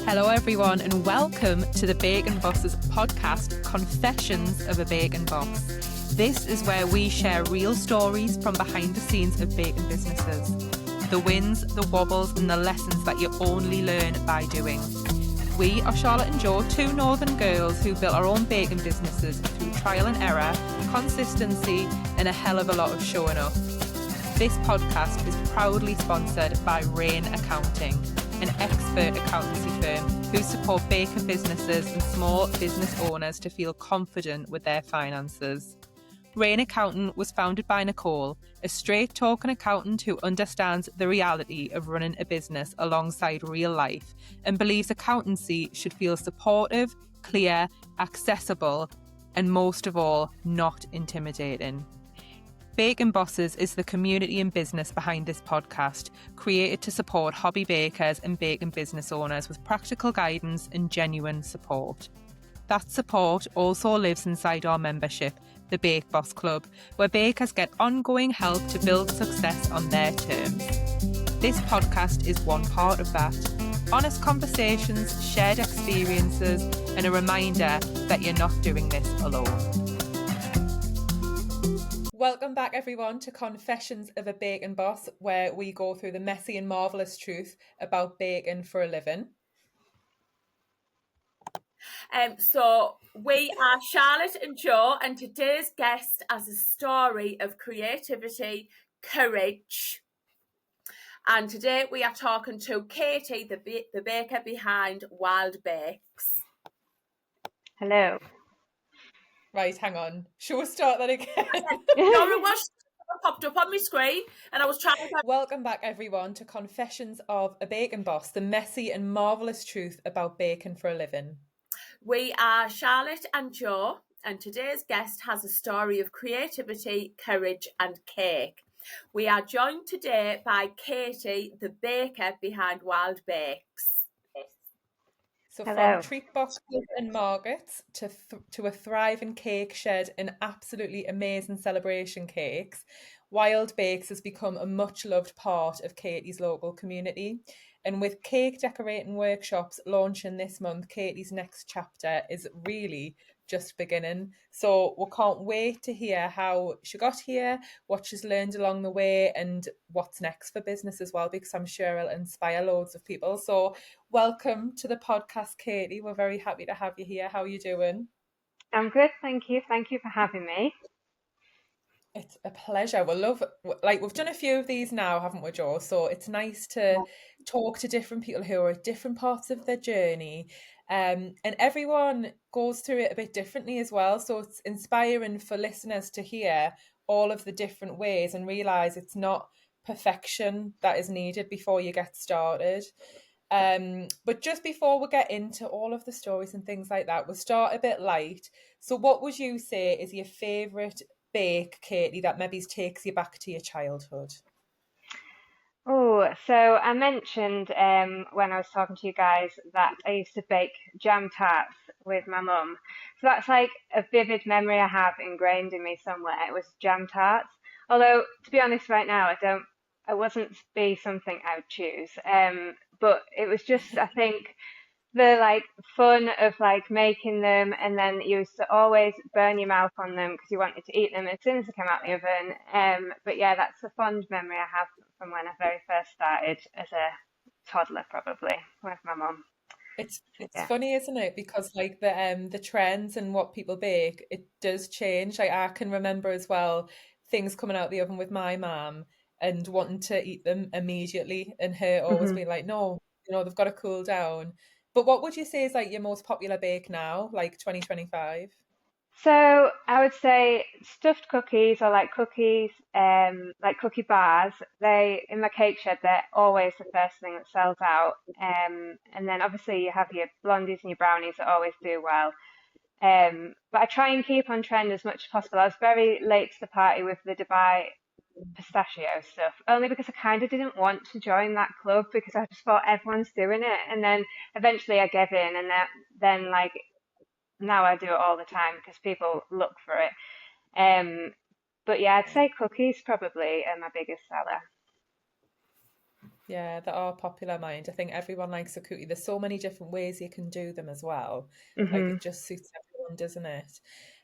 Hello everyone and welcome to the Bacon Boss's podcast, Confessions of a Bacon Boss. This is where we share real stories from behind the scenes of bacon businesses. The wins, the wobbles and the lessons that you only learn by doing. We are Charlotte and Jo, two northern girls who built our own bacon businesses through trial and error, consistency and a hell of a lot of showing up. This podcast is proudly sponsored by Rain Accounting, an expert accountancy firm who support bacon businesses and small business owners to feel confident with their finances. Rain Accountant was founded by Nicole, a straight-talking accountant who understands the reality of running a business alongside real life and believes accountancy should feel supportive, clear, accessible, and most of all, not intimidating. Bacon Bosses is the community and business behind this podcast, created to support hobby bakers and bacon business owners with practical guidance and genuine support. That support also lives inside our membership, the Bake Boss Club, where bakers get ongoing help to build success on their terms. This podcast is one part of that. Honest conversations, shared experiences, and a reminder that you're not doing this alone. Welcome back everyone to Confessions of a Bacon Boss, where we go through the messy and marvellous truth about bacon for a living. So we are Charlotte and Jo, and today's guest has a story of creativity, courage. And today we are talking to Katy, the baker behind Wilde Bakes. Hello. Right, hang on. Shall we start that again? No, it was popped up on my screen and I was trying to... Welcome back everyone to Confessions of a Bacon Boss, the messy and marvellous truth about bacon for a living. We are Charlotte and Jo, and today's guest has a story of creativity, courage and cake. We are joined today by Katy, the baker behind Wilde Bakes. So Hello. From treat boxes and markets to a thriving cake shed and absolutely amazing celebration cakes, Wilde Bakes has become a much loved part of Katy's local community. And with cake decorating workshops launching this month, Katy's next chapter is really just beginning. So we can't wait to hear how she got here, what she's learned along the way, and what's next for business as well, because I'm sure it'll inspire loads of people. So welcome to the podcast, Katy. We're very happy to have you here. How are you doing? I'm good, thank you. Thank you for having me. It's a pleasure. We've done a few of these now, haven't we, Jo? So it's nice to talk to different people who are at different parts of their journey. And everyone goes through it a bit differently as well. So it's inspiring for listeners to hear all of the different ways and realise it's not perfection that is needed before you get started. But just before we get into all of the stories and things like that, we'll start a bit light. So what would you say is your favourite bake, Katy, that maybe takes you back to your childhood? Oh, so I mentioned when I was talking to you guys that I used to bake jam tarts with my mum. So that's like a vivid memory I have ingrained in me somewhere. It was jam tarts. Although, to be honest, right now, it wasn't be something I would choose. But it was just, I think, the fun of making them, and then you used to always burn your mouth on them because you wanted to eat them as soon as they came out the oven. But yeah, that's a fond memory I have from when I very first started as a toddler, probably with my mum. It's funny, isn't it? Because the trends and what people bake, it does change. I can remember as well things coming out the oven with my mum and wanting to eat them immediately, and her always being like, no, they've got to cool down. But what would you say is your most popular bake now, 2025? So I would say stuffed cookies, or cookies, like cookie bars. They, in my cake shed, they're always the first thing that sells out. And then obviously you have your blondies and your brownies that always do well. But I try and keep on trend as much as possible. I was very late to the party with the Dubai pistachio stuff, only because I kind of didn't want to join that club because I just thought everyone's doing it. And then eventually I gave in, and then now I do it all the time because people look for it. But yeah, I'd say cookies probably are my biggest seller. Yeah, that are popular, mind. I think everyone likes a cookie. There's so many different ways you can do them as well. Like, Hmm. it just suits everyone, doesn't it?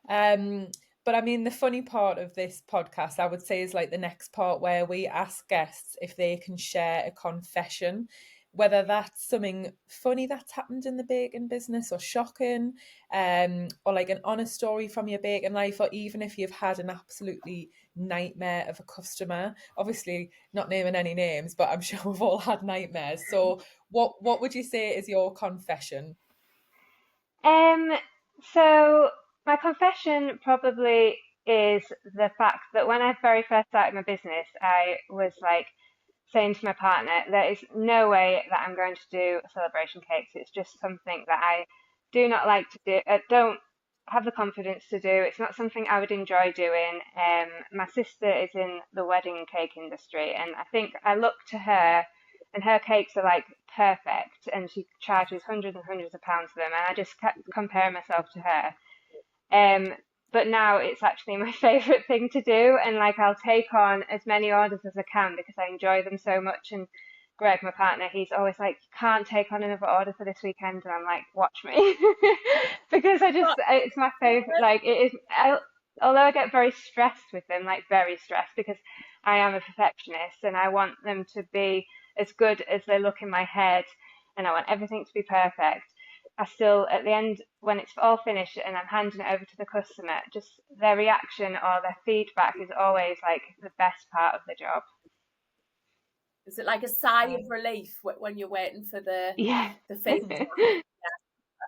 Um, but I mean, the funny part of this podcast, I would say, is like the next part where we ask guests if they can share a confession, whether that's something funny that's happened in the baking business or shocking, or like an honest story from your baking life, or even if you've had an absolutely nightmare of a customer. Obviously, not naming any names, but I'm sure we've all had nightmares. So, what would you say is your confession? Um, so my confession probably is the fact that when I very first started my business, I was like saying to my partner, there is no way that I'm going to do celebration cakes. It's just something that I do not like to do. I don't have the confidence to do. It's not something I would enjoy doing. My sister is in the wedding cake industry, and I think I look to her, and her cakes are like perfect, and she charges hundreds and hundreds of pounds for them, and I just kept comparing myself to her. Um, but now it's actually my favorite thing to do, and like I'll take on as many orders as I can because I enjoy them so much. And Greg, my partner, he's always like, "You can't take on another order for this weekend," and I'm like, "Watch me," because it's my favorite. Like it is. Although I get very stressed with them, like very stressed, because I am a perfectionist and I want them to be as good as they look in my head, and I want everything to be perfect. I still, at the end, when it's all finished and I'm handing it over to the customer, just their reaction or their feedback is always like the best part of the job. Is it like a sigh of relief when you're waiting for Yeah. the feedback?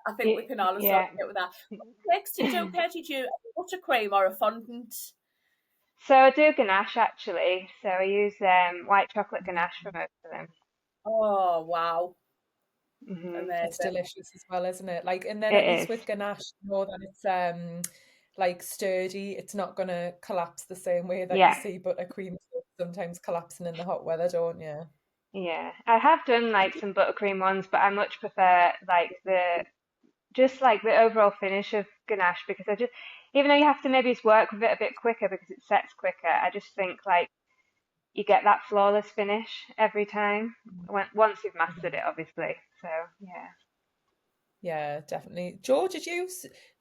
I think we can all Yeah. associate with that. What cakes do you do, Katie? Do you buttercream or a fondant? So I do ganache actually. So I use white chocolate ganache for most of them. Oh, wow. It's Amazing. delicious as well, isn't it? Like, and then at It least is. with ganache, you know that it's like sturdy. It's not gonna collapse the same way that you Yeah. see buttercream sometimes collapsing in the hot weather, don't you? Yeah. I have done like some buttercream ones, but I much prefer like the just like the overall finish of ganache because I just even though you have to maybe work with it a bit quicker because it sets quicker, I just think like you get that flawless finish every time once you've mastered it, obviously. So yeah. Yeah, definitely. George,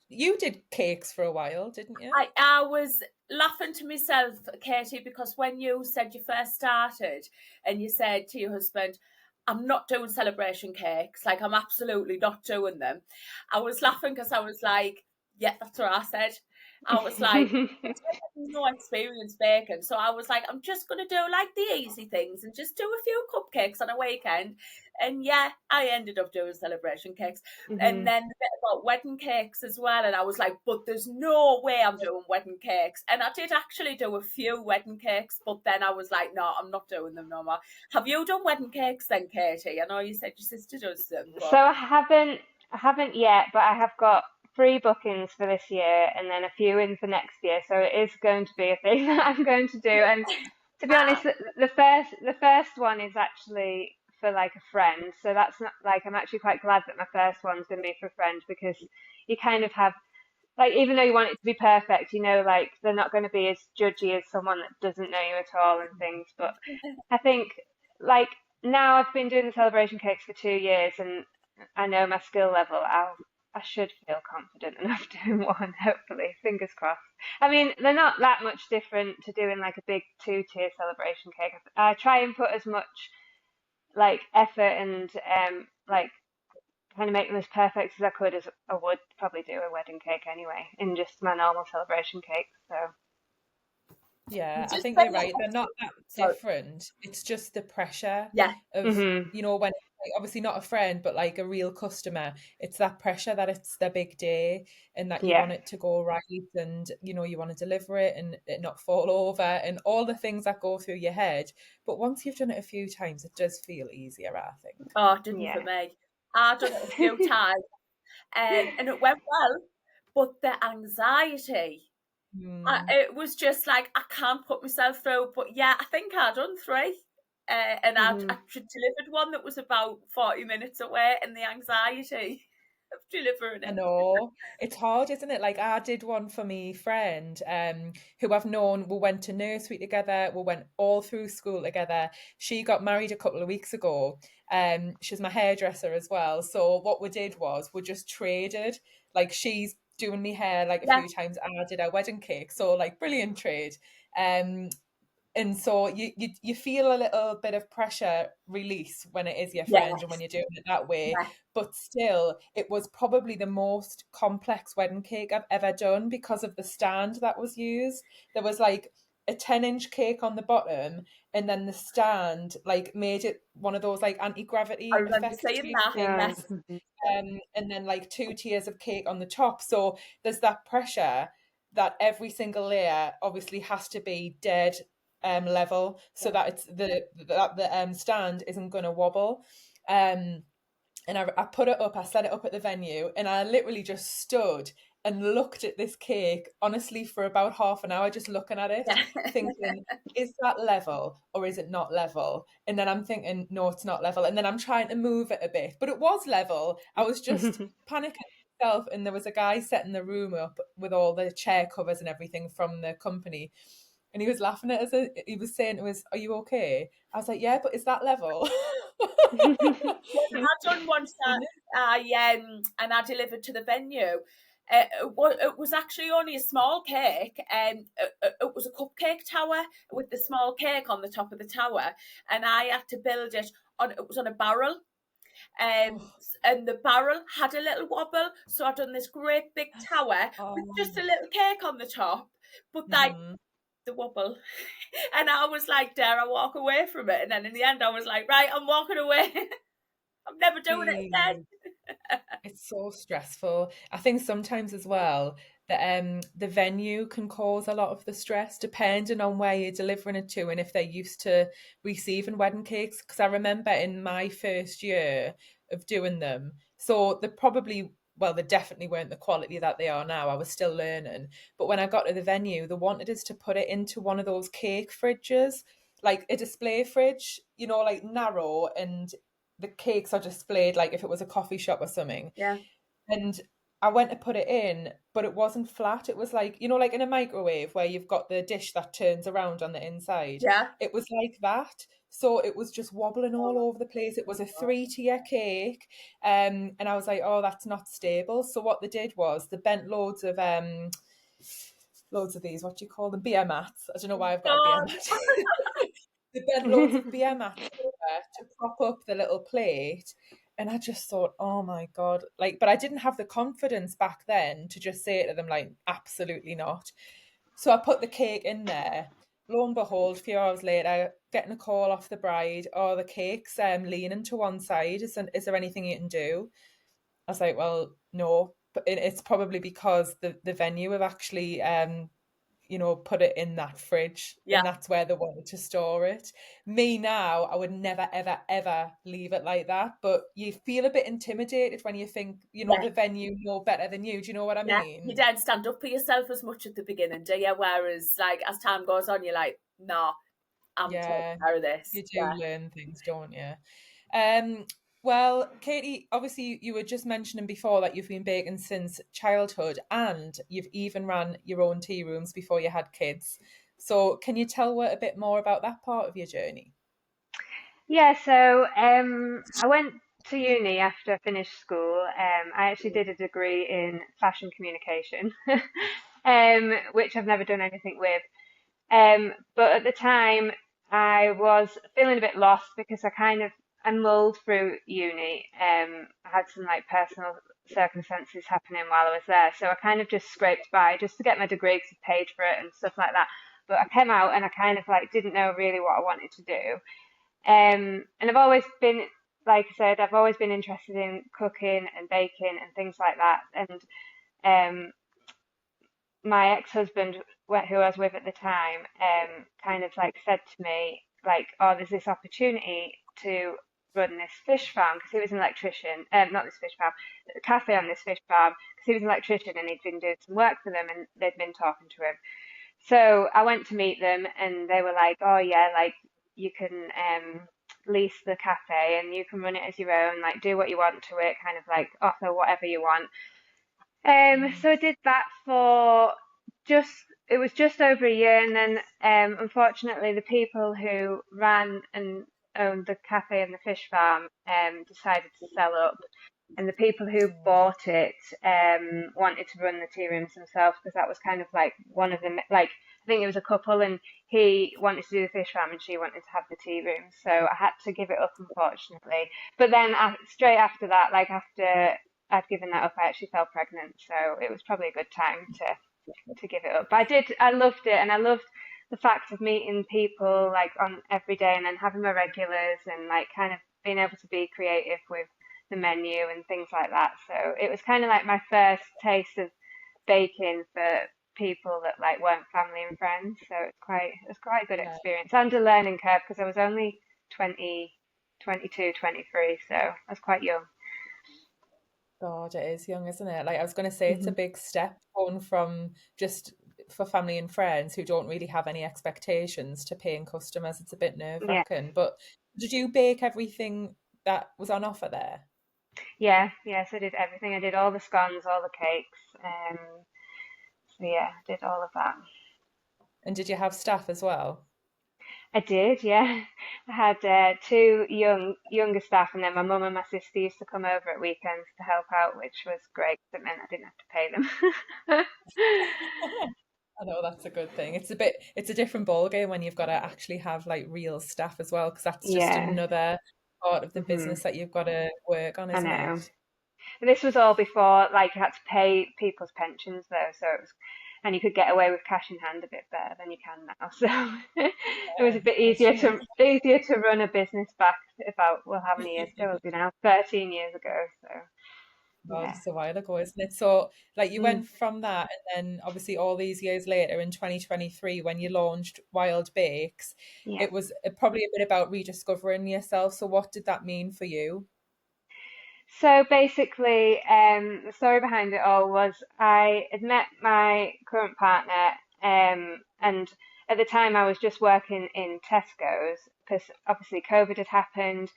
you did cakes for a while, didn't you? I was laughing to myself, Katie, because when you said you first started and you said to your husband, "I'm not doing celebration cakes, like I'm absolutely not doing them," I was laughing because I was like, yeah, that's what I said. I was like, no experience baking. So I was like, I'm just going to do like the easy things and just do a few cupcakes on a weekend. And yeah, I ended up doing celebration cakes. And Hmm. then a bit about wedding cakes as well. And I was like, but there's no way I'm doing wedding cakes. And I did actually do a few wedding cakes, but then I was like, no, I'm not doing them no more. Have you done wedding cakes then, Katie? I know you said your sister does them, So but I haven't yet, but I have got 3 bookings for this year and then a few in for next year. So it is going to be a thing that I'm going to do. And to be honest, the first one is actually for like a friend. So that's not like I'm actually quite glad that my first one's going to be for a friend because you kind of have like even though you want it to be perfect, like they're not going to be as judgy as someone that doesn't know you at all and things. But I think like now I've been doing the celebration cakes for 2 years and I know my skill level. I should feel confident enough doing one, hopefully. Fingers crossed. I mean, they're not that much different to doing like a big 2-tier celebration cake. I try and put as much like effort and like kind of make them as perfect as I could as I would probably do a wedding cake anyway, in just my normal celebration cake. So Yeah, I just think very you're right. They're not that sorry. different. It's just the pressure Yeah. of, mhm, when like, obviously not a friend, but like a real customer. It's that pressure that it's their big day and that you yeah, want it to go right and, you want to deliver it and it not fall over and all the things that go through your head. But once you've done it a few times, it does feel easier, I think. Oh, it didn't for yeah. me. I've done it a few times. And it went well, but the anxiety, Mm, it was just like I can't put myself through. But yeah, I think I done three, and I Mhm. delivered one that was about 40 minutes away, and the anxiety. of delivering I it. know. It's hard, isn't it? Like I did one for me friend, who I've known, we went to nursery together, we went all through school together. She got married a couple of weeks ago. She's my hairdresser as well. So what we did was we just traded. Like she's doing me hair like a Yeah, few times, and I did her wedding cake. So like brilliant trade. Um, and so you feel a little bit of pressure release when it is your friend and when yes, you're doing it that way, yeah, but still it was probably the most complex wedding cake I've ever done because of the stand that was used. There was like a 10-inch cake on the bottom, and then the stand like made it one of those like I anti-gravity remember effect saying cakes. that. Yeah. Yes, And then like 2 tiers of cake on the top. So there's that pressure that every single layer obviously has to be dead level so that it's the stand isn't going to wobble. Um, and I put it up, I set it up at the venue, and I literally just stood and looked at this cake, honestly, for about half an hour, just looking at it, yeah, thinking, is that level or is it not level? And then I'm thinking, no, it's not level. And then I'm trying to move it a bit, but it was level. I was just panicking myself, and there was a guy setting the room up with all the chair covers and everything from the company. And he was laughing at us. He was saying, are you okay? I was like, yeah, but is that level? I done once that and I delivered to the venue. It was actually only a small cake, and it was a cupcake tower with the small cake on the top of the tower, and I had to build it on. It was on a barrel, Oh, and the barrel had a little wobble, so I done this great big tower with just a little cake on the top, but like mhm. the wobble, and I was like, dare I walk away from it? And then in the end, I was like, right, I'm walking away. I'm never doing it again. Really? It's so stressful. I think sometimes as well that the venue can cause a lot of the stress depending on where you're delivering it to and if they're used to receiving wedding cakes. Because I remember in my first year of doing them, so they probably, well, they definitely weren't the quality that they are now. I was still learning. But when I got to the venue, they wanted us to put it into one of those cake fridges, like a display fridge, like narrow, and the cakes are displayed like if it was a coffee shop or something. Yeah, And I went to put it in, but it wasn't flat. It was like, like in a microwave where you've got the dish that turns around on the inside. yeah. It was like that. So it was just wobbling all Oh, over the place. It was a 3-tier cake. And I was like, oh, that's not stable. So what they did was they bent loads of these, what do you call them? Beer mats. I don't know why I've got a beer God. mat. They bent loads of beer mats over to prop up the little plate. And I just thought, oh my God. Like, but I didn't have the confidence back then to just say to them, like, absolutely not. So I put the cake in there. Lo and behold, a few hours later, getting a call off the bride, oh, the cake's leaning to one side. Is there anything you can do? I was like, well, no. But it's probably because the venue have actually put it in that fridge, Yeah, and that's where they wanted to store it. Me now, I would never, ever, ever leave it like that. But you feel a bit intimidated when you think, yeah, the venue know better than you. Do you know what I yeah. mean? You don't stand up for yourself as much at the beginning, do you? Whereas, like, as time goes on, you're like, no, I'm taking Yeah, care of this. you do Yeah, learn things, don't you? Um, well, Katie, obviously you were just mentioning before that you've been baking since childhood and you've even ran your own tea rooms before you had kids. So can you tell us a bit more about that part of your journey? Yeah, so I went to uni after I finished school. I actually did a degree in fashion communication, which I've never done anything with. But at the time, I was feeling a bit lost because I mulled through uni. I had some like personal circumstances happening while I was there, so I kind of just scraped by just to get my degree because I paid for it and stuff like that. But I came out and I kind of like didn't know really what I wanted to do. And I've always been, like I said, I've always been interested in cooking and baking and things like that. And um, my ex-husband, who I was with at the time, kind of like said to me, like, oh, there's this opportunity to run this fish farm because he was an electrician, not this fish farm, a cafe on this fish farm because he was an electrician and he'd been doing some work for them and they'd been talking to him. So I went to meet them and they were like, oh yeah, like you can lease the cafe and you can run it as your own, like do what you want to it, kind of like offer whatever you want. So I did that for just, it was just over a year, and then unfortunately the people who ran and owned the cafe and the fish farm decided to sell up, and the people who bought it wanted to run the tea rooms themselves, because that was kind of like one of them, like I think it was a couple, and he wanted to do the fish farm and she wanted to have the tea room, so I had to give it up, unfortunately. But then straight after that, like after I'd given that up, I actually fell pregnant, so it was probably a good time to give it up. But I loved it, and I loved the fact of meeting people like on every day, and then having my regulars, and like kind of being able to be creative with the menu and things like that. So it was kind of like my first taste of baking for people that like weren't family and friends. So it was quite a good experience, and a learning curve, because I was only 20, 22, 23, so I was quite young. God, it is young, isn't it? Like I was going to say, it's a big step going from just for family and friends who don't really have any expectations to paying customers. It's a bit nerve-wracking. But did you bake everything that was on offer there? Yes, I did everything. I did all the scones, all the cakes. So yeah, I did all of that. And did you have staff as well? I did, yeah. I had two younger staff, and then my mum and my sister used to come over at weekends to help out, which was great. It meant I didn't have to pay them. I know, that's a good thing. It's a different ball game when you've got to actually have like real staff as well, because that's just Yeah. another part of the business that you've got to work on, I isn't know. it? And this was all before like you had to pay people's pensions though, so it was, and you could get away with cash in hand a bit better than you can now. So it was a bit That's easier to run a business back about, well, how many years ago was it now? 13 years ago. So God, yeah. it's a while ago, isn't it? So, like, you Mm, went from that, and then obviously all these years later in 2023, when you launched Wilde Bakes, yeah. it was probably a bit about rediscovering yourself. So, what did that mean for you? So basically, the story behind it all was I had met my current partner, and at the time I was just working in Tesco's, because obviously COVID had happened.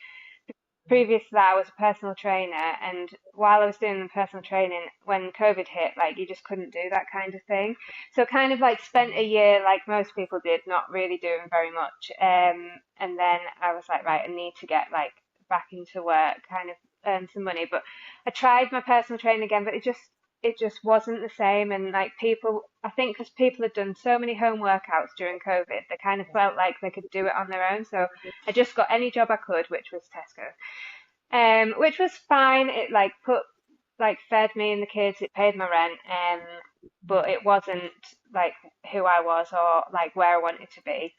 Previous to that, I was a personal trainer, and while I was doing the personal training, when COVID hit, like you just couldn't do that kind of thing. So kind of like spent a year, like most people did, not really doing very much. And then I was like, right, I need to get like back into work, kind of earn some money. But I tried my personal training again, but it just wasn't the same. And like people, I think because people had done so many home workouts during COVID, they kind of felt like they could do it on their own. So I just got any job I could, which was Tesco, which was fine. It fed me and the kids. It paid my rent, but it wasn't like who I was or like where I wanted to be.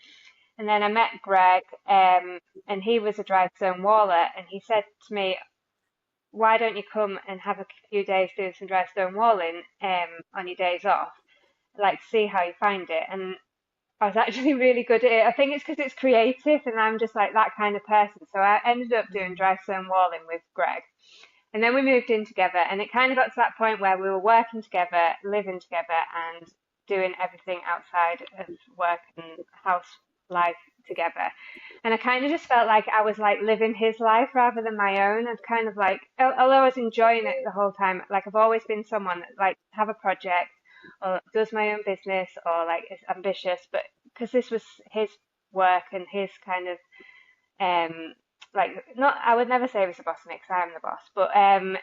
And then I met Greg, and he was a dry stone waller, and he said to me, "Why don't you come and have a few days doing some dry stone walling on your days off? Like, see how you find it." And I was actually really good at it. I think it's because it's creative, and I'm just like that kind of person. So I ended up doing dry stone walling with Greg. And then we moved in together, and it kind of got to that point where we were working together, living together, and doing everything outside of work and house life together. And I kind of just felt like I was like living his life rather than my own. I'd kind of like, although I was enjoying it the whole time, like I've always been someone that like have a project or does my own business or like is ambitious, but because this was his work and his kind of like not, I would never say he was the boss of me because I'm the boss, but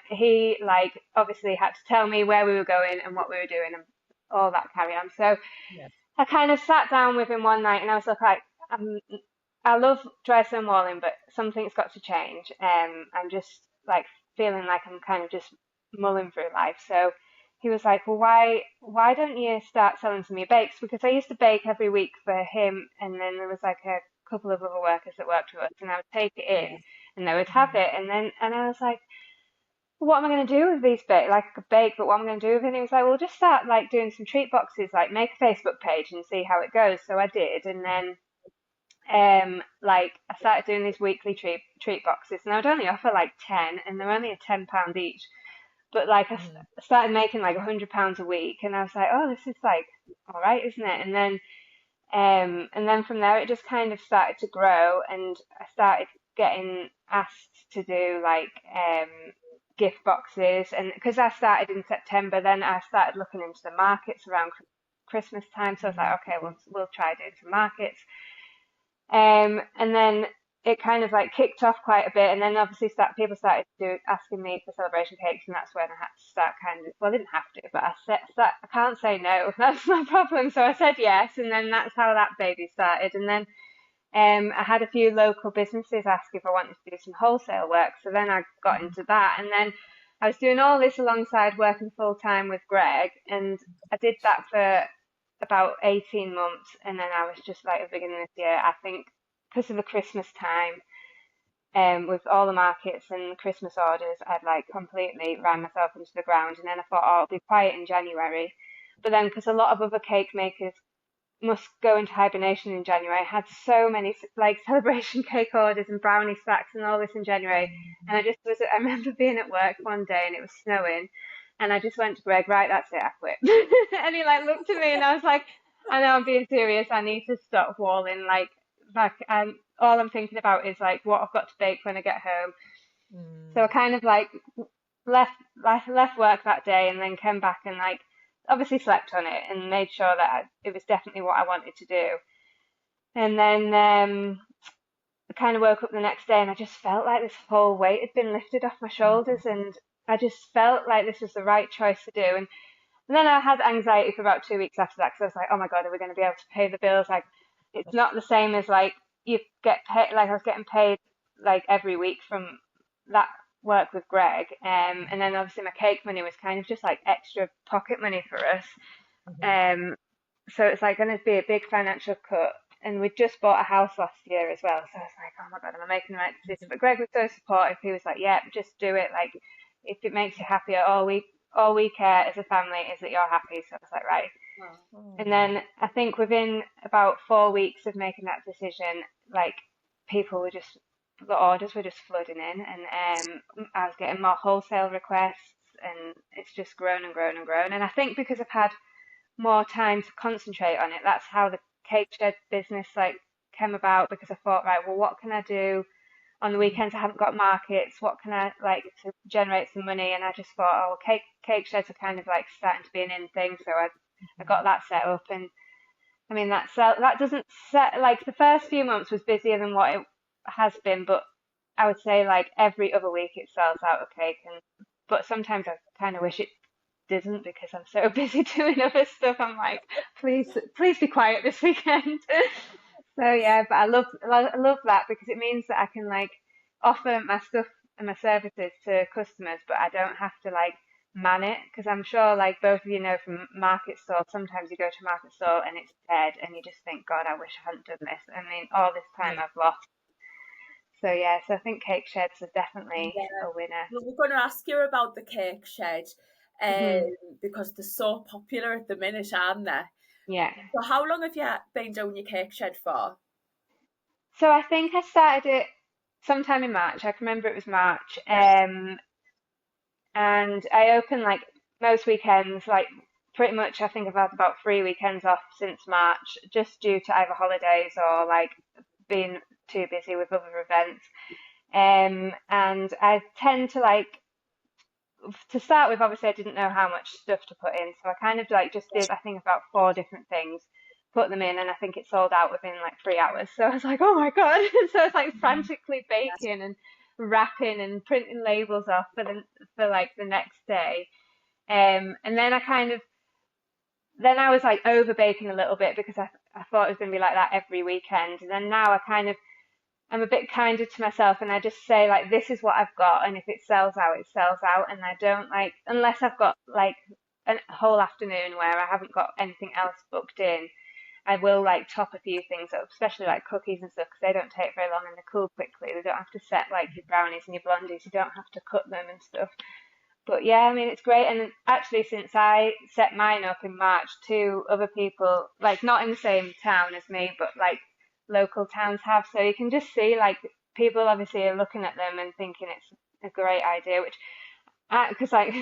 he like obviously had to tell me where we were going and what we were doing and all that carry on. So Yeah. I kind of sat down with him one night and I was like, I love dry stone walling, but something's got to change. I'm just like feeling like I'm kind of just mulling through life. So he was like, well, why don't you start selling some of your bakes? Because I used to bake every week for him, and then there was like a couple of other workers that worked with us, and I would take it in, and they would have it, and I was like, what am I going to do with these bakes? Like I could bake, but what am I going to do with it? And he was like, well, just start like doing some treat boxes, like make a Facebook page and see how it goes. So I did, and then like I started doing these weekly treat boxes, and I would only offer like 10, and they're only a £10 each. But like I started making like £100 a week, and I was like, oh, this is like all right, isn't it? And then from there it just kind of started to grow, and I started getting asked to do like gift boxes, and because I started in September, then I started looking into the markets around Christmas time. So I was like, okay, we'll try doing some markets. And then it kind of like kicked off quite a bit, and then obviously people started asking me for celebration cakes, and that's when I had to start I didn't have to, but I can't say no. That's my problem. So I said yes, and then that's how that baby started. And then I had a few local businesses ask if I wanted to do some wholesale work, so then I got into that, and then I was doing all this alongside working full time with Greg, and I did that for about 18 months, and then I was just like, at the beginning of this year, I think because of the Christmas time, with all the markets and the Christmas orders, I'd like completely ran myself into the ground, and then I thought, oh, I'll be quiet in January. But then, because a lot of other cake makers must go into hibernation in January, I had so many like celebration cake orders and brownie stacks and all this in January, and I remember being at work one day and it was snowing, and I just went to Greg, right, that's it, I quit. And he like looked at me, and I was like, I know, I'm being serious, I need to stop walling, like all I'm thinking about is like what I've got to bake when I get home. So I kind of like left work that day, and then came back and like obviously slept on it and made sure that it was definitely what I wanted to do. And then I kind of woke up the next day, and I just felt like this whole weight had been lifted off my shoulders, and I just felt like this was the right choice to do. And then I had anxiety for about 2 weeks after that, because I was like, oh my God, are we going to be able to pay the bills? Like, it's not the same as like you get paid, like I was getting paid like every week from that work with Greg, and then obviously my cake money was kind of just like extra pocket money for us. So it's like going to be a big financial cut, and we just bought a house last year as well, so I was like, oh my God, am I making the right decision? But Greg was so supportive. He was like, yeah, just do it, like if it makes you happier. All we care as a family is that you're happy. So I was like, right. And then I think within about 4 weeks of making that decision, like the orders were just flooding in, and I was getting more wholesale requests, and it's just grown and grown and grown. And I think because I've had more time to concentrate on it, that's how the cake shed business like came about, because I thought, right, well, what can I do on the weekends? I haven't got markets. What can I like to generate some money? And I just thought, oh, cake sheds are kind of like starting to be an in thing, so I got that set up. And I mean, that doesn't set, like the first few months was busier than what it has been, but I would say like every other week it sells out a cake, but sometimes I kind of wish it didn't, because I'm so busy doing other stuff. I'm like, please be quiet this weekend. So yeah, but I love that, because it means that I can like offer my stuff and my services to customers, but I don't have to like man it, because I'm sure like both of you know from market stores, sometimes you go to a market store and it's dead, and you just think, God, I wish I hadn't done this. I mean, all this time I've lost. So yeah, so I think cake sheds are definitely a winner. Well, we're going to ask you about the cake shed, because they're so popular at the minute, aren't they? Yeah. So how long have you been doing your cake shed for? So I think I started it sometime in March. I can remember it was March. And I open like most weekends, like pretty much I think I've had about 3 weekends off since March, just due to either holidays or like being too busy with other events. And I tend to like, to start with, obviously I didn't know how much stuff to put in, so I kind of like just did, I think, about 4 different things, put them in, and I think it sold out within like 3 hours. So I was like, oh my God. So I was like frantically baking and wrapping and printing labels off for like the next day. And then I was like over baking a little bit, because I thought it was going to be like that every weekend. And then now I'm a bit kinder to myself, and I just say like, this is what I've got, and if it sells out, it sells out. And I don't like, unless I've got like a whole afternoon where I haven't got anything else booked in, I will like top a few things up, especially like cookies and stuff, because they don't take very long and they're cool quickly. They don't have to set like your brownies and your blondies. You don't have to cut them and stuff. But yeah, I mean, it's great. And actually, since I set mine up in March, 2 other people, like not in the same town as me, but like local towns have. So you can just see like people obviously are looking at them and thinking it's a great idea, which because like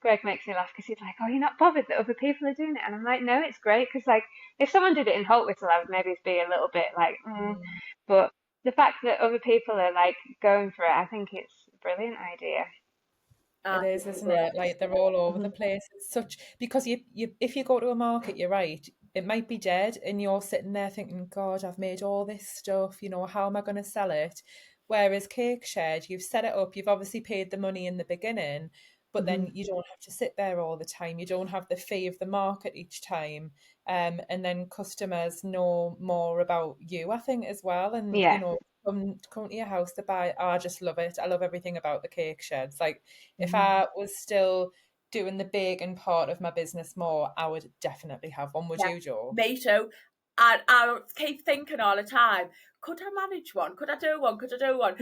Greg makes me laugh, because he's like, oh, you're not bothered that other people are doing it? And I'm like, no, it's great, because like if someone did it in Holt Whistle, I would maybe be a little bit like but the fact that other people are like going for it, I think it's a brilliant idea. It I is, think isn't so. it? Like they're all over the Mhm. place. It's such because you if you go to a market, you're right, it might be dead and you're sitting there thinking, God, I've made all this stuff, how am I going to sell it? Whereas Cake Shed, you've set it up, you've obviously paid the money in the beginning, but then Mhm. you don't have to sit there all the time. You don't have the fee of the market each time. And then customers know more about you, I think, as well. And, Yeah. come to your house to buy. Oh, I just love it. I love everything about the Cake Sheds. Like, if Mhm. I was still doing the baking part of my business more, I would definitely have one. Would Yeah, you, Joe? me too. And I keep thinking all the time, could I manage one? Could I do one? Could I do one?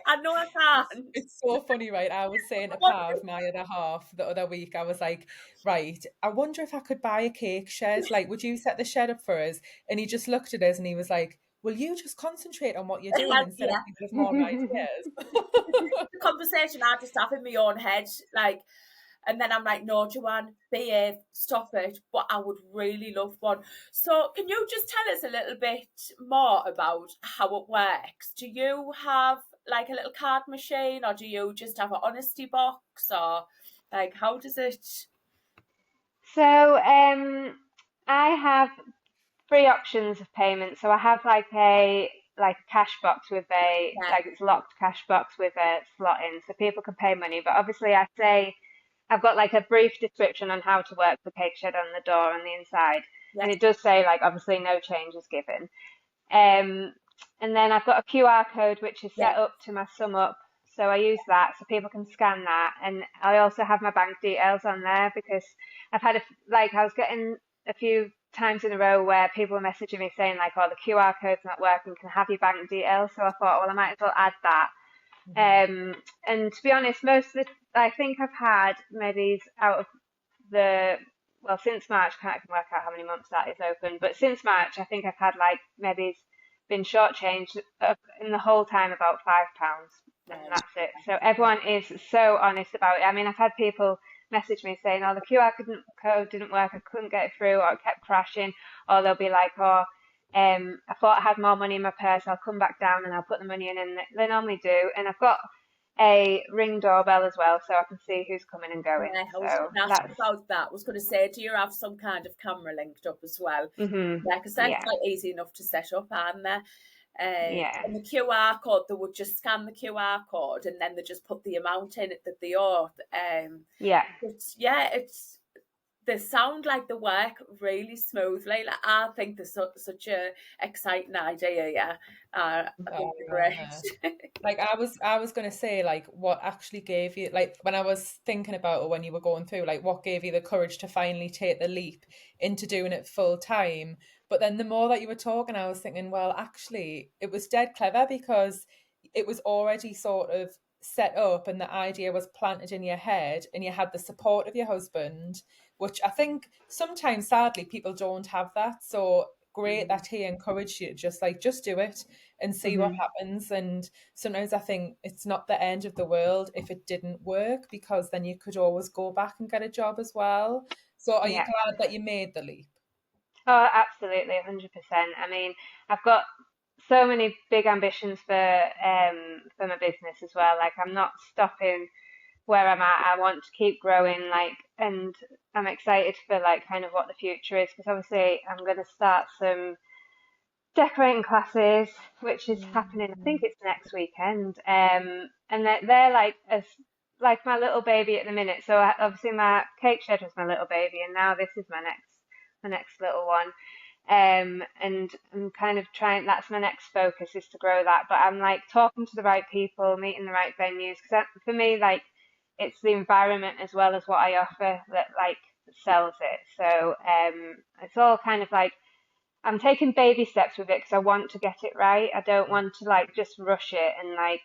I know I can. It's so funny, right? I was saying I to want Pav, my other half, the other week, I was like, right, I wonder if I could buy a cake shed. Like, would you set the shed up for us? And he just looked at us and he was like, will you just concentrate on what you're to doing help instead of you. thinking of more ideas? The conversation I just have in my own head, like, and then I'm like, no, Joanne, behave, stop it. But I would really love one. So can you just tell us a little bit more about how it works? Do you have like a little card machine, or do you just have an honesty box, or like how does it? So, I have three options of payment. So I have like a cash box with a Yeah, like it's locked cash box with a slot in, so people can pay money. But obviously, I say I've got like a brief description on how to work the cake shed on the door on the inside, yeah, and it does say like obviously no change is given. Um, and then I've got a QR code which is yeah. set up to my sum up. So I use that so people can scan that. And I also have my bank details on there because I've had like I was getting a few times in a row where people were messaging me saying like, oh, the QR code's not working, can I have your bank details? So I thought, well, I might as well add that. Mhm. And to be honest, most of I think I've had maybe out of the well, since March, I can't even work out how many months that is open, but since March, I think I've had like maybe been shortchanged in the whole time about £5, and that's it. So everyone is so honest about it. I mean, I've had people message me saying, "Oh, the code didn't work. I couldn't get it through, or it kept crashing," or they'll be like, "Oh, I thought I had more money in my purse. I'll come back down and I'll put the money in," and they normally do. And I've got a Ring doorbell as well, so I can see who's coming and going. Yeah, I was So going to ask that's about that. I was going to say, do you have some kind of camera linked up as well? Yeah, because they're yeah, quite easy enough to set up, aren't they? yeah, And the QR code, they would just scan the QR code and then they just put the amount in it that they owe. yeah. Yeah, they sound like they work really smoothly. Like, I think they're such a exciting idea. Yeah, I think Oh, they're yeah. great. Like I was gonna say, like, what actually gave you, like, when I was thinking about it when you were going through, like, what gave you the courage to finally take the leap into doing it full time? But then the more that you were talking, I was thinking, well, actually, it was dead clever because it was already sort of set up and the idea was planted in your head and you had the support of your husband, which I think sometimes sadly people don't have that. So great that he encouraged you to just do it and see what hmm happens. And sometimes I think it's not the end of the world if it didn't work, because then you could always go back and get a job as well. So are you Yeah. glad that you made the leap? Oh, absolutely, 100%. I mean, I've got so many big ambitions for my business as well. Like, I'm not stopping where I'm at. I want to keep growing, like, and I'm excited for like kind of what the future is because obviously I'm going to start some decorating classes, which is happening. I think Mm. it's next weekend. And they're like as like my little baby at the minute. So obviously my cake shed was my little baby, and now this is my next little one. And I'm kind of trying. That's my next focus is to grow that. But I'm like talking to the right people, meeting the right venues. Because for me, like it's the environment as well as what I offer that like sells it. So it's all kind of like I'm taking baby steps with it because I want to get it right. I don't want to like just rush it and like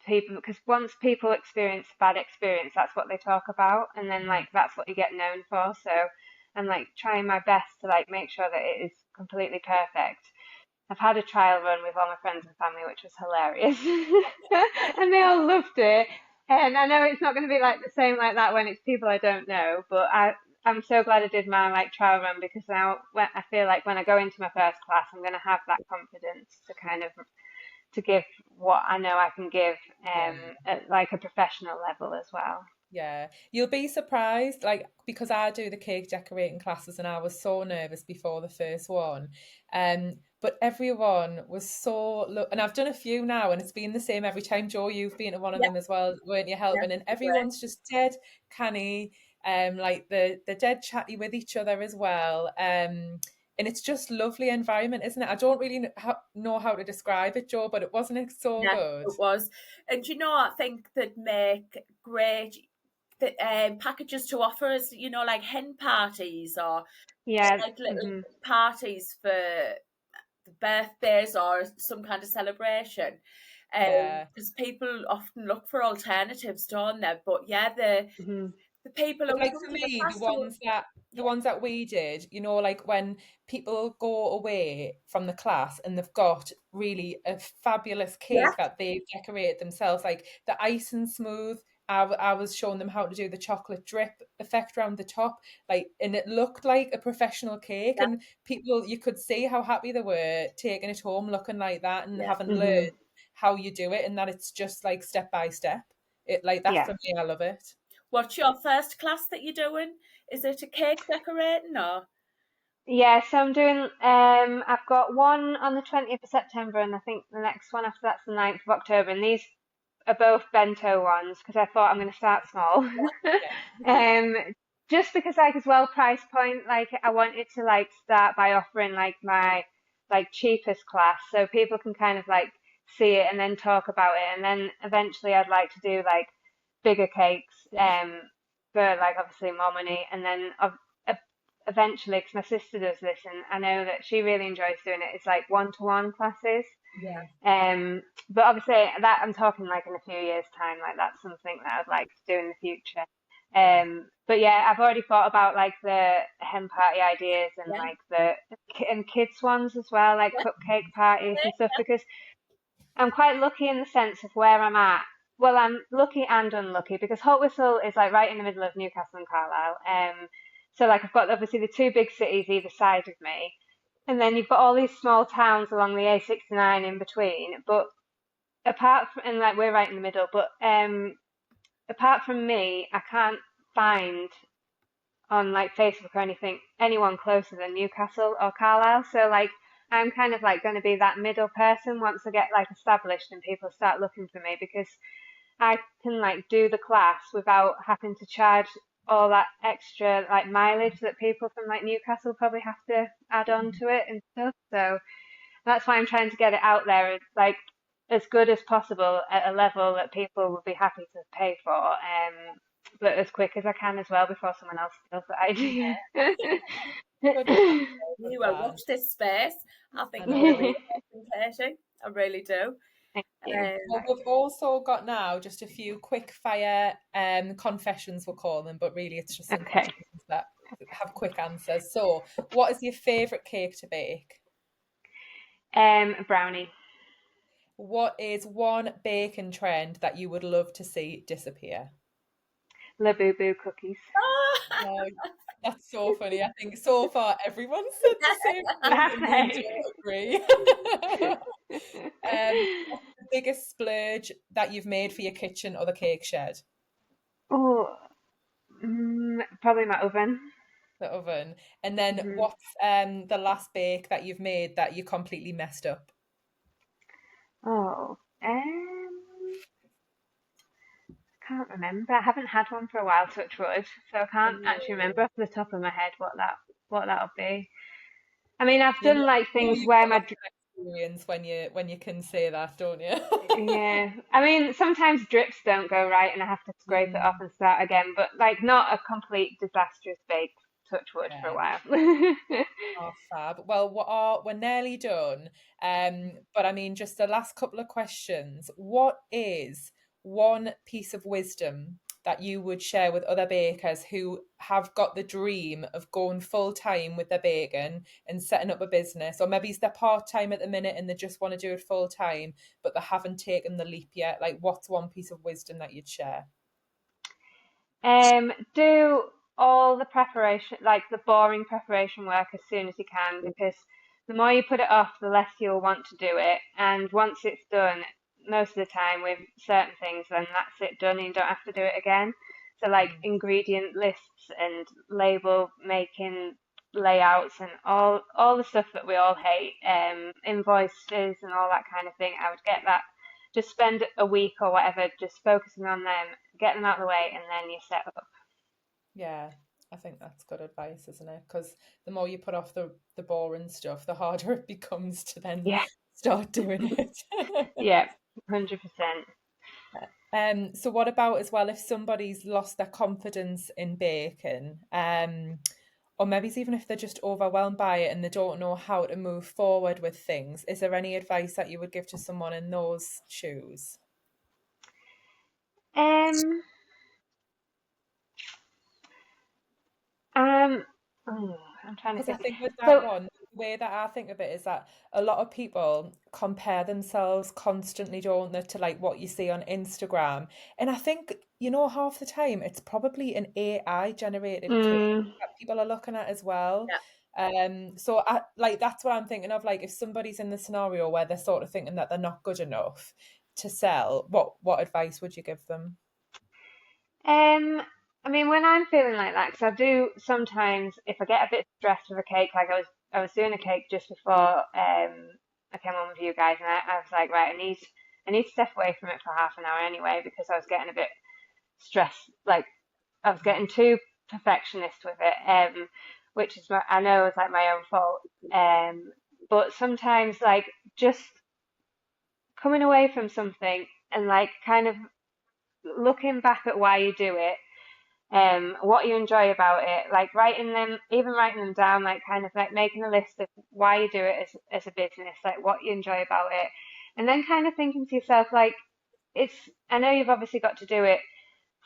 people because once people experience a bad experience, that's what they talk about, and then like that's what you get known for. So I'm like trying my best to like make sure that it is completely perfect. I've had a trial run with all my friends and family, which was hilarious, and they all loved it. And I know it's not going to be like the same like that when it's people I don't know, but I'm so glad I did my like trial run, because now I feel like when I go into my first class, I'm going to have that confidence to kind of to give what I know I can give Yeah. at like a professional level as well. Yeah, you'll be surprised, like because I do the cake decorating classes and I was so nervous before the first one. But everyone was and I've done a few now and it's been the same every time. Jo, you've been to one of Yeah, them as well, weren't you, yeah, helping? And great. everyone's just dead canny, like the dead chatty with each other as well. And it's just lovely environment, isn't it? I don't really know how to describe it, Jo, but it wasn't it so Yeah, good. it was. And you know, I think that make great packages to offer is, you know, like hen parties or Yeah. like little Hmm. parties for the birthdays or some kind of celebration. Yeah. Because people often look for alternatives, don't they? But yeah, Hmm. the people But who like come for to the me, class will, the yeah, ones that we did, you know, like when people go away from the class and they've got really a fabulous yeah, cake that they've decorated themselves, like the icing smooth. I was showing them how to do the chocolate drip effect around the top, like, and it looked like a professional cake, yeah, and people, you could see how happy they were taking it home looking like that and yeah. having Hmm. learned how you do it, and that it's just like step by step. It like that Yeah. for me, I love it. What's your first class that you're doing? Is it a cake decorating or? Yeah, so I'm doing I've got one on the 20th of September, and I think the next one after that's the 9th of October, and these are both bento ones because I thought I'm going to start small. Yeah. um just because like as well price point, like I wanted to like start by offering like my like cheapest class so people can kind of like see it and then talk about it, and then eventually I'd like to do like bigger cakes Yeah, for like obviously more money, and then eventually, because my sister does this and I know that she really enjoys doing it, it's like one-to-one classes. yeah, But obviously that I'm talking like in a few years' time, like that's something that I'd like to do in the future. Yeah. But yeah, I've already thought about like the hen party ideas and yeah, like the and kids ones as well, like yeah, cupcake parties and stuff, because I'm quite lucky in the sense of where I'm at. Well, I'm lucky and unlucky because Hot Whistle is like right in the middle of Newcastle and Carlisle. So like I've got obviously the two big cities either side of me, and then you've got all these small towns along the A69 in between. But apart from, and like we're right in the middle, but apart from me, I can't find on like Facebook or anything anyone closer than Newcastle or Carlisle. So like I'm kind of like going to be that middle person once I get like established and people start looking for me, because I can like do the class without having to charge all that extra like mileage that people from like Newcastle probably have to add on to it and stuff. So that's why I'm trying to get it out there like as good as possible at a level that people would be happy to pay for. But as quick as I can as well before someone else steals the idea. Good plan. Good you will plan. watch this space. I I think you're know. really amazing, Katie. I really do. Thank you. Well, Um, we've also got now just a few quick fire confessions, we'll call them, but really it's just some Okay. questions that have quick answers. So, what is your favourite cake to bake? Brownie. What is one baking trend that you would love to see disappear? Labubu cookies. Oh, that's so funny. I think so far everyone said the same thing, Have and we they? don't agree. What's the biggest splurge that you've made for your kitchen or the cake shed? Oh, probably my oven. The oven. And then Hmm. what's the last bake that you've made that you completely messed up? Oh, can't remember. I haven't had one for a while, touch wood, so I can't actually remember Oh, off the top of my head what that'll be. I mean, I've you done like know things you've where got my lots of experience when you can say that, don't you? yeah. I mean, sometimes drips don't go right, and I have to scrape it off Mm, and start again. But like, not a complete disastrous bake, touch wood, for a yeah. while. Oh, fab. Well, we're nearly done. But I mean, just the last couple of questions. What is one piece of wisdom that you would share with other bakers who have got the dream of going full time with their baking and setting up a business, or maybe it's their part time at the minute and they just want to do it full time, but they haven't taken the leap yet? Like, what's one piece of wisdom that you'd share? Do all the preparation, like the boring preparation work as soon as you can, because the more you put it off, the less you'll want to do it. And once it's done, most of the time with certain things, then that's it done and you don't have to do it again. So like ingredient lists and label making, layouts and all the stuff that we all hate, invoices and all that kind of thing, I would get that, just spend a week or whatever just focusing on them, get them out of the way, and then you're set up. Yeah, I think that's good advice, isn't it? Because the more you put off the boring stuff, the harder it becomes to then start doing it. Yeah, 100%. So what about as well if somebody's lost their confidence in baking, or maybe it's even if they're just overwhelmed by it and they don't know how to move forward with things, is there any advice that you would give to someone in those shoes? I'm trying to Because I think. think with that one, the way that I think of it is that a lot of people compare themselves constantly, don't they, to like what you see on Instagram. And I think, you know, half the time it's probably an AI generated cake that people are looking at as well. So I, like that's what I'm thinking of. Like if somebody's in the scenario where they're sort of thinking that they're not good enough to sell, what advice would you give them? I mean, when I'm feeling like that, because I do sometimes, if I get a bit stressed with a cake, like I was doing a cake just before I came on with you guys, and I was like, right, I need to step away from it for half an hour anyway, because I was getting a bit stressed, like I was getting too perfectionist with it, which is I know is like my own fault, but sometimes like just coming away from something and like kind of looking back at why you do it, what you enjoy about it, like even writing them down, like kind of like making a list of why you do it as a business, like what you enjoy about it, and then kind of thinking to yourself, like, I know you've obviously got to do it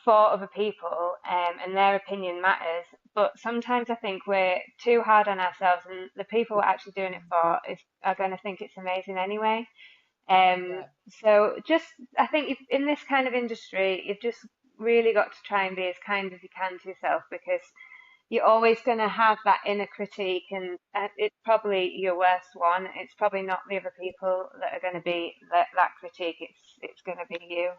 for other people, and their opinion matters, but sometimes I think we're too hard on ourselves, and the people we're actually doing it for are going to think it's amazing anyway. So just, I think in this kind of industry, you've just really got to try and be as kind as you can to yourself, because you're always going to have that inner critique, and it's probably your worst one. It's probably not the other people that are going to be that critique. It's going to be you.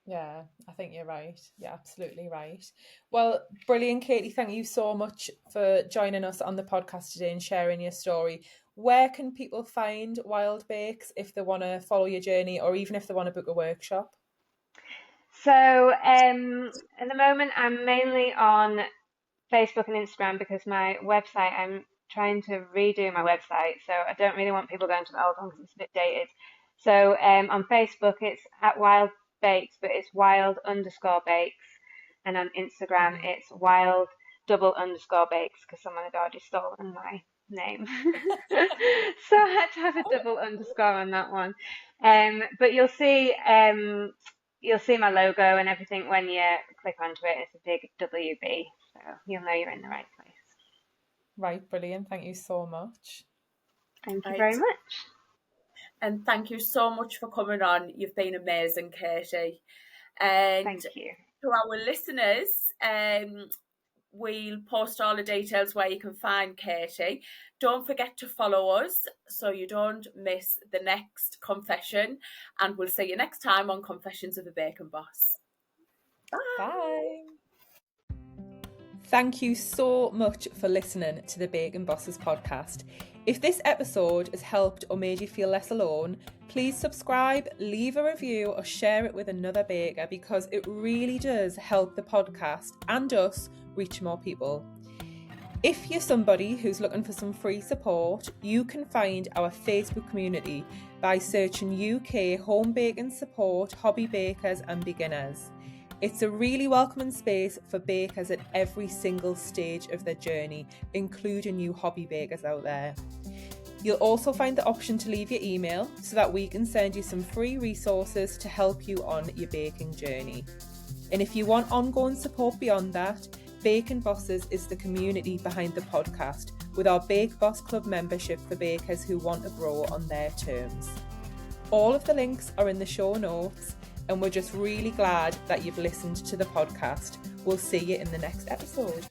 Yeah, I think you're right. You're absolutely right. Well, brilliant, Katy. Thank you so much for joining us on the podcast today and sharing your story. Where can people find Wilde Bakes if they want to follow your journey, or even if they want to book a workshop? So at the moment, I'm mainly on Facebook and Instagram, because my website, I'm trying to redo my website. So I don't really want people going to the old one because it's a bit dated. So on Facebook, it's at Wilde Bakes, but it's Wilde_Bakes. And on Instagram, it's Wilde_Bakes, because someone had already stolen my name. So I had to have a double underscore on that one. But you'll see my logo and everything when you click onto it. It's a big WB, so you'll know you're in the right place. Right, brilliant. Thank you so much. Thank you very much. And thank you so much for coming on. You've been amazing, Katy. And thank you. To our listeners, we'll post all the details where you can find Katy. Don't forget to follow us so you don't miss the next confession. And we'll see you next time on Confessions of a Baking Boss. Bye. Bye. Thank you so much for listening to the Baking Bosses podcast. If this episode has helped or made you feel less alone, please subscribe, leave a review, or share it with another baker, because it really does help the podcast and us reach more people. If you're somebody who's looking for some free support, you can find our Facebook community by searching UK Home Baking Support, Hobby Bakers and Beginners. It's a really welcoming space for bakers at every single stage of their journey, including you hobby bakers out there. You'll also find the option to leave your email so that we can send you some free resources to help you on your baking journey. And if you want ongoing support beyond that, Baking Bosses is the community behind the podcast, with our Bake Boss Club membership for bakers who want to grow on their terms. All of the links are in the show notes, and we're just really glad that you've listened to the podcast. We'll see you in the next episode.